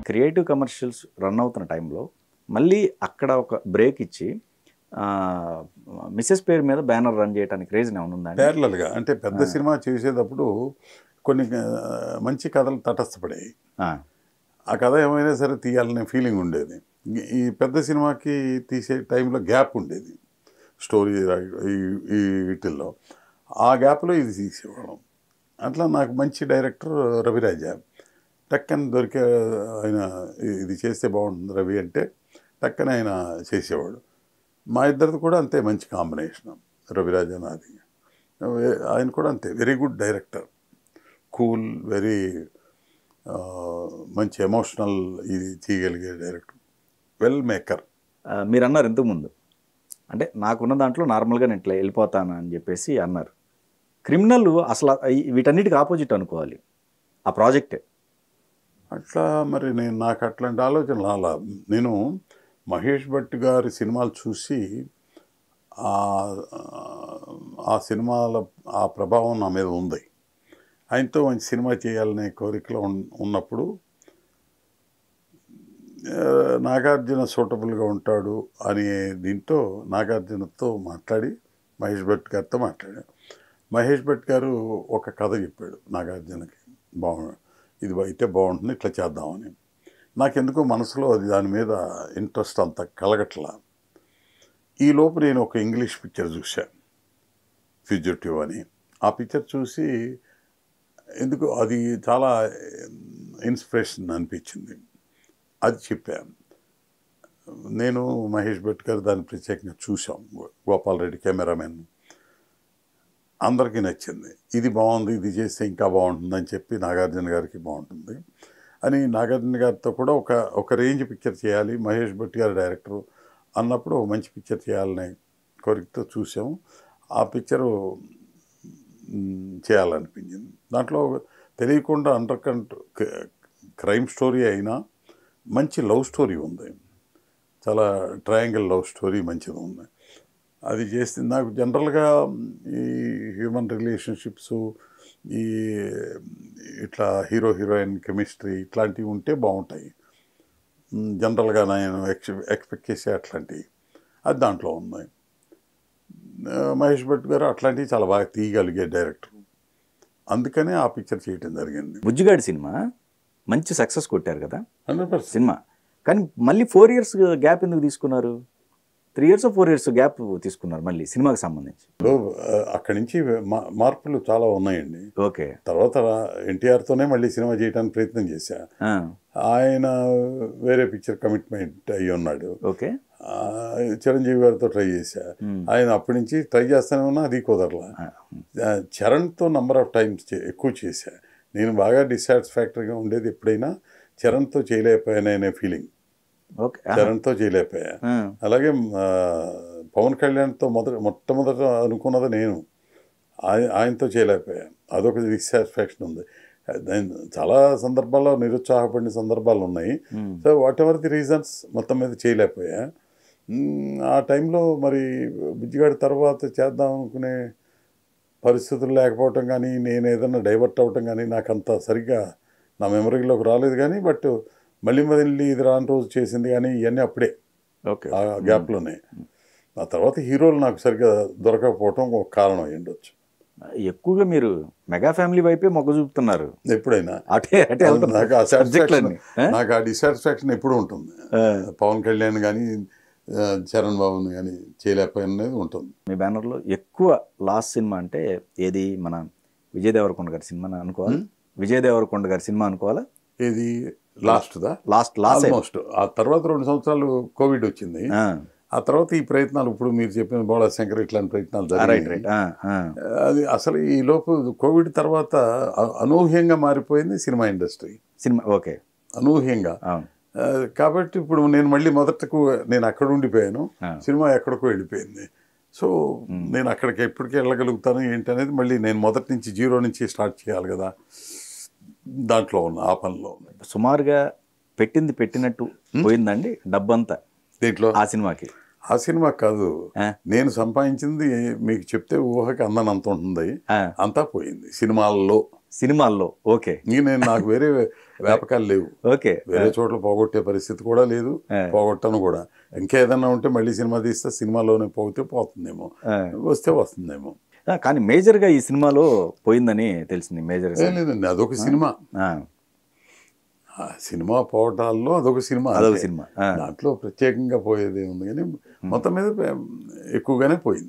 Creative commercials run అవుతున్న టైంలో మళ్ళీ అక్కడ ఒక బ్రేక్ ఇచ్చి మిసెస్ పేరు మీద బ్యానర్ రన్ చేయడానికి రీజన్ ఏమైనా ఉందా? ప్యారలల్గా అంటే పెద్ద సినిమా చేసేటప్పుడు కొన్ని మంచి కథలు తటస్థపడాయి. ఆ కథ ఏమైనా సరే తీయాలనే ఫీలింగ్ ఉండేది. ఈ పెద్ద సినిమాకి తీసే టైంలో గ్యాప్ ఉండేది స్టోరీ ఈ వీటిల్లో. ఆ గ్యాప్లో ఇది తీసేవాళ్ళం. అట్లా నాకు మంచి డైరెక్టర్ రవిరాజ టక్కని దొరికే. ఆయన ఇది చేస్తే బాగుంటుంది రవి అంటే టక్కన ఆయన చేసేవాడు. మా ఇద్దరిది కూడా అంతే మంచి కాంబినేషన్ రవిరాజ నాది. ఆయన కూడా అంతే very good director, cool, very మంచి ఎమోషనల్ ఇది తీయగలిగే డైరెక్టర్, వెల్ మేకర్. మీరు అన్నారు ఇంతకుముందు, అంటే నాకున్న దాంట్లో నార్మల్గా నేను ఇట్లా వెళ్ళిపోతాను అని చెప్పేసి అన్నారు. క్రిమినల్ అసలు వీటన్నిటికి ఆపోజిట్ అనుకోవాలి ఆ ప్రాజెక్టే. అట్లా మరి నాకు అట్లాంటి ఆలోచన రాలా. నేను మహేష్ భట్ గారి సినిమాలు చూసి ఆ సినిమాల ఆ ప్రభావం నా మీద ఉంది. ఆయనతో మంచి సినిమా చేయాలనే కోరికలో ఉన్నప్పుడు నాగార్జున సూటబుల్గా ఉంటాడు అనే దీంతో నాగార్జునతో మాట్లాడి మహేష్ భట్ గారితో మాట్లాడాను. మహేష్ భట్ గారు ఒక కథ చెప్పాడు నాగార్జునకి, ఇది అయితే బాగుంటుంది, ఇట్లా చేద్దామని. నాకెందుకో మనసులో అది దాని మీద ఇంట్రెస్ట్ అంత కలగట్లా. ఈలోపు నేను ఒక ఇంగ్లీష్ పిక్చర్ చూశాను, ఫ్యూజిటివ్ అని. ఆ పిక్చర్ చూసి ఎందుకు అది చాలా ఇన్స్పిరేషన్ అనిపించింది. అది చెప్పాను నేను, మహేష్ భట్ గారు దాన్ని ప్రత్యేకంగా చూసాం. గోపాల్ రెడ్డి కెమెరామెన్, అందరికీ నచ్చింది. ఇది బాగుంది, ఇది చేస్తే ఇంకా బాగుంటుంది అని చెప్పి నాగార్జున గారికి బాగుంటుంది అని నాగార్జున గారితో కూడా ఒక రేంజ్ పిక్చర్ చేయాలి, మహేష్ భట్ గారు డైరెక్టరు అన్నప్పుడు మంచి పిక్చర్ చేయాలనే కోరికతో చూసాము. ఆ పిక్చరు చేయాలనిపించింది. దాంట్లో తెలియకుండా క్రైమ్ స్టోరీ అయినా మంచి లవ్ స్టోరీ ఉంది, చాలా ట్రయాంగిల్ లవ్ స్టోరీ మంచిది ఉంది. అది చేస్తుంది. నాకు జనరల్గా ఈ హ్యూమన్ రిలేషన్షిప్స్, ఈ ఇట్లా హీరో హీరోయిన్ కెమిస్ట్రీ ఇట్లాంటివి ఉంటే బాగుంటాయి. జనరల్గా నేను ఎక్స్పెక్ట్ చేసే అట్లాంటివి అది దాంట్లో ఉన్నాయి. మహేష్ భట్ గారు అట్లాంటివి చాలా బాగా తీయగలిగే డైరెక్టర్, అందుకనే ఆ పిక్చర్ చేయటం జరిగింది. బుజ్జిగాడి సినిమా మంచి సక్సెస్ కొట్టారు కదా 100%. సినిమా, కానీ మళ్ళీ 4 years గ్యాప్ ఎందుకు తీసుకున్నారు? 3 years 4 years గ్యాప్ తీసుకున్నారు మళ్ళీ సినిమాకి సంబంధించి. అక్కడి నుంచి మార్పులు చాలా ఉన్నాయండి. ఓకే. తర్వాత ఎన్టీఆర్తోనే మళ్ళీ సినిమా చేయడానికి ప్రయత్నం చేశా. ఆయన వేరే పిక్చర్ కమిట్మెంట్ అయ్యి ఉన్నాడు. ఓకే. చిరంజీవి గారితో ట్రై చేశా. ఆయన అప్పటి నుంచి ట్రై చేస్తూనే ఉన్నా, అది కుదరలా. చరణ్తో నంబర్ ఆఫ్ టైమ్స్ ఎక్కువ చేశా. నేను బాగా డిస్సాటిస్ఫాక్టరీగా ఉండేది ఎప్పుడైనా చరణ్తో చేయలేకపోయాననే ఫీలింగ్. చరణ్తో చేయలేకపోయా. అలాగే పవన్ కళ్యాణ్తో మొట్టమొదట అనుకున్నది నేను, ఆయనతో చేయలేకపోయా. అదొక డిస్సాటిస్ఫాక్షన్ ఉంది. చాలా సందర్భాల్లో నిరుత్సాహపడిన సందర్భాలు ఉన్నాయి. So what ever the reasons మొత్తం మీద చేయలేకపోయా. ఆ టైంలో మరి బుజ్జిగాడి తర్వాత చేద్దాం అనుకునే పరిస్థితులు లేకపోవటం కానీ, నేను ఏదైనా డైవర్ట్ అవ్వటం కానీ నాకు అంత సరిగ్గా నా మెమరీలోకి రాలేదు. కానీ బట్ మళ్ళీ ఇది రాని రోజు చేసింది కానీ ఇవన్నీ అప్పుడే ఆ గ్యాప్లోనే. ఆ తర్వాత హీరోలు నాకు సరిగ్గా దొరకకపోవటం ఒక కారణం అయ్యి ఉండొచ్చు. ఎక్కువగా మీరు మెగా ఫ్యామిలీ వైపే మొగ్గు చూపుతున్నారు ఎప్పుడైనా. నాకు ఆ డిసాటిస్ఫాక్షన్ ఎప్పుడు ఉంటుంది. పవన్ కళ్యాణ్ కానీ చరణ్ బాబుని కానీ చేయలేకపోయినది ఉంటుంది. మీ బ్యానర్లో ఎక్కువ లాస్ట్ సినిమా అంటే ఏది? మన విజయ్ దేవరకొండ గారి సినిమా అనుకోవాలి. విజయ్ దేవరకొండ గారి సినిమా అనుకోవాలా? ఏది లాస్ట్దా? Last almost. ఆ తర్వాత 2 సంవత్సరాలు కోవిడ్ వచ్చింది. ఆ తర్వాత ఈ ప్రయత్నాలు ఇప్పుడు మీరు చెప్పిన బోళా శంకర్ ఇట్లాంటి ప్రయత్నాలు జరిగాయి. అది అసలు ఈ లోపు కోవిడ్ తర్వాత అనూహ్యంగా మారిపోయింది సినిమా ఇండస్ట్రీ. సినిమా ఓకే, అనూహ్యంగా. కాబట్టి ఇప్పుడు నేను మళ్ళీ మొదటకు నేను అక్కడ ఉండిపోయాను, సినిమా ఎక్కడికో వెళ్ళిపోయింది. సో నేను అక్కడికి ఎప్పటికీ వెళ్ళగలుగుతాను ఏంటి అనేది మళ్ళీ నేను మొదటి నుంచి 0 నుంచి స్టార్ట్ చేయాలి కదా. దాంట్లో ఉన్న ఆ పనిలో సుమారుగా పెట్టినట్టు పోయిందండి డబ్బంతా దీంట్లో. ఆ సినిమాకి ఆ సినిమా కాదు, నేను సంపాదించింది మీకు చెప్తే ఊహకి అందనంత ఉంటుంది, అంతా పోయింది సినిమాల్లో ఓకే ఇంక నాకు వేరే వ్యాపకాలు లేవు, ఓకే వేరే చోట్ల పోగొట్టే పరిస్థితి కూడా లేదు, పోగొట్టను కూడా. ఇంకేదన్నా ఉంటే మళ్ళీ సినిమా తీస్తే సినిమాలోనే పోతే పోతుందేమో, వస్తే వస్తుందేమో. కానీ మేజర్గా ఈ సినిమాలో పోయిందని తెలిసింది. మేజర్ ఏం లేదండి, అదొక సినిమా. సినిమా పోవటాల్లో అదొక సినిమా, అదొక సినిమా. దాంట్లో ప్రత్యేకంగా పోయేది ఉంది, కానీ మొత్తం మీద ఎక్కువగానే పోయింది.